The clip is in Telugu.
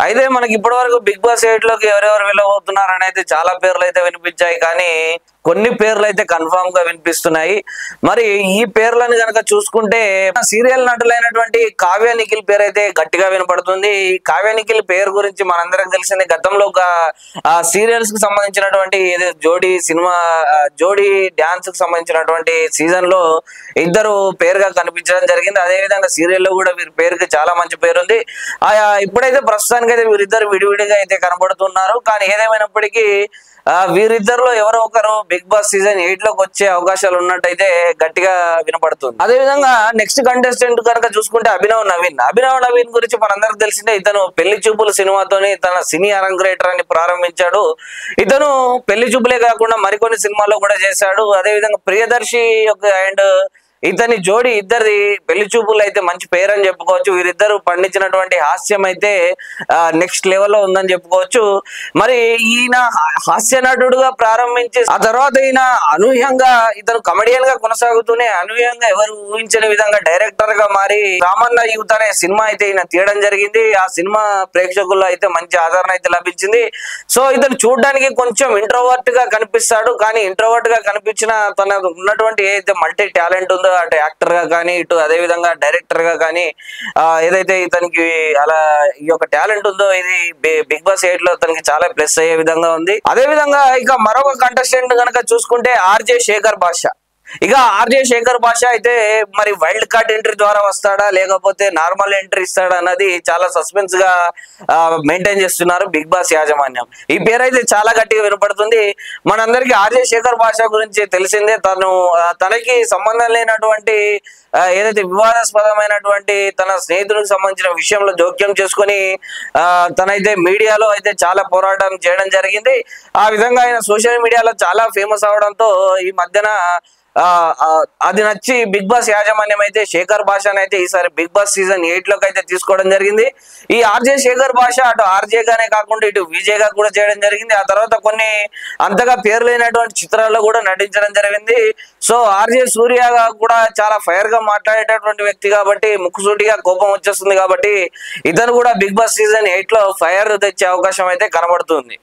అయితే మనకి ఇప్పటి వరకు బిగ్ బాస్ 8 లోకి ఎవరెవరు వెళ్ళబోతున్నారు అని అయితే చాలా పేర్లు అయితే వినిపించాయి, కానీ కొన్ని పేర్లు అయితే కన్ఫర్మ్ గా వినిపిస్తున్నాయి. మరి ఈ పేర్లను కనుక చూసుకుంటే సీరియల్ నటులైనటువంటి కావ్య నిఖిల్ పేరు అయితే గట్టిగా వినపడుతుంది. ఈ కావ్య నిఖిల్ పేరు గురించి మనందరికి తెలిసిందే. గతంలో ఒక సీరియల్స్ కి సంబంధించినటువంటి జోడీ సినిమా జోడీ డాన్స్ కి సంబంధించినటువంటి సీజన్ లో ఇద్దరు పేరుగా కనిపించడం జరిగింది. అదే విధంగా సీరియల్ లో కూడా వీరి పేరుకి చాలా మంచి పేరుంది. ఇప్పుడైతే ప్రస్తుతానికి అయితే వీరిద్దరు విడివిడిగా అయితే కనబడుతున్నారు. కానీ ఏదేమైనప్పటికీ వీరిద్దరిలో ఎవరో ఒకరు బిగ్ బాస్ సీజన్ 8 లోకి వచ్చే అవకాశాలు ఉన్నట్టయితే గట్టిగా వినపడుతుంది. అదే విధంగా నెక్స్ట్ కంటెస్టెంట్ కనుక చూసుకుంటే అభినవ్ నవీన్ గురించి మనందరికి తెలిసిందే. ఇతను పెళ్లి చూపులు సినిమాతోని తన సినీ అరంగేట్రాన్ని ప్రారంభించాడు. ఇతను పెళ్లి చూపులే కాకుండా మరికొన్ని సినిమాల్లో కూడా చేశాడు. అదే విధంగా ప్రియదర్శి అండ్ ఇతని జోడి ఇద్దరిది పెళ్లి చూపులు అయితే మంచి పేరు అని చెప్పుకోవచ్చు. వీరిద్దరు పండించినటువంటి హాస్యం అయితే నెక్స్ట్ లెవెల్లో ఉందని చెప్పుకోవచ్చు. మరి ఈయన హాస్య నటుడుగా ప్రారంభించి ఆ తర్వాత ఈయన అనూహ్యంగా ఇతను కమెడియన్ గా కొనసాగుతూనే అనూహ్యంగా ఎవరు ఊహించని విధంగా డైరెక్టర్ గా మారి రామన్న యూత్ అనే సినిమా అయితే ఈయన తీయడం జరిగింది. ఆ సినిమా ప్రేక్షకుల్లో అయితే మంచి ఆదరణ అయితే లభించింది. సో ఇతను చూడడానికి కొంచెం ఇంట్రోవర్ట్ గా కనిపిస్తాడు, కానీ ఇంట్రోవర్ట్ గా కనిపించిన తన ఉన్నటువంటి ఏదైతే మల్టీ టాలెంట్ ఉందో అటు యాక్టర్ గా కానీ ఇటు అదే విధంగా డైరెక్టర్ గా కానీ ఏదైతే ఇతనికి అలా ఈ యొక్క టాలెంట్ ఉందో ఇది బిగ్ బాస్ 8 లో తనకి చాలా ప్లస్ అయ్యే విధంగా ఉంది. అదే విధంగా ఇక మరొక కంటెస్టెంట్ కనుక చూసుకుంటే ఆర్జే శేఖర్ భాష అయితే మరి వైల్డ్ కార్డ్ ఎంట్రీ ద్వారా వస్తాడా లేకపోతే నార్మల్ ఎంట్రీ ఇస్తాడా అన్నది చాలా సస్పెన్స్ గా మెయింటైన్ చేస్తున్నారు బిగ్ బాస్ యాజమాన్యం. ఈ పేరు అయితే చాలా గట్టిగా వినపడుతుంది. మనందరికి ఆర్జే శేఖర్ భాష గురించి తెలిసిందే. తనకి సంబంధం లేనటువంటి ఏదైతే వివాదాస్పదమైనటువంటి తన స్నేహితునికి సంబంధించిన విషయంలో జోక్యం చేసుకుని తనైతే మీడియాలో అయితే చాలా పోరాటం చేయడం జరిగింది. ఆ విధంగా ఆయన సోషల్ మీడియాలో చాలా ఫేమస్ అవడంతో ఈ మధ్యన అది నచ్చి బిగ్ బాస్ యాజమాన్యం అయితే శేఖర్ భాషను అయితే ఈసారి బిగ్ బాస్ సీజన్ 8 లోకి అయితే తీసుకోవడం జరిగింది. ఈ ఆర్జే శేఖర్ భాష అటు ఆర్జే గానే కాకుండా ఇటు విజయ్ గా కూడా చేయడం జరిగింది. ఆ తర్వాత కొన్ని అంతగా పేరు లేనటువంటి చిత్రాల్లో కూడా నటించడం జరిగింది. సో ఆర్జే సూర్యగా కూడా చాలా ఫైర్ గా మాట్లాడేటటువంటి వ్యక్తి కాబట్టి ముక్కుసూటిగా కోపం వచ్చేస్తుంది కాబట్టి ఇతను కూడా బిగ్ బాస్ సీజన్ 8 లో ఫైర్ తెచ్చే అవకాశం అయితే కనబడుతుంది.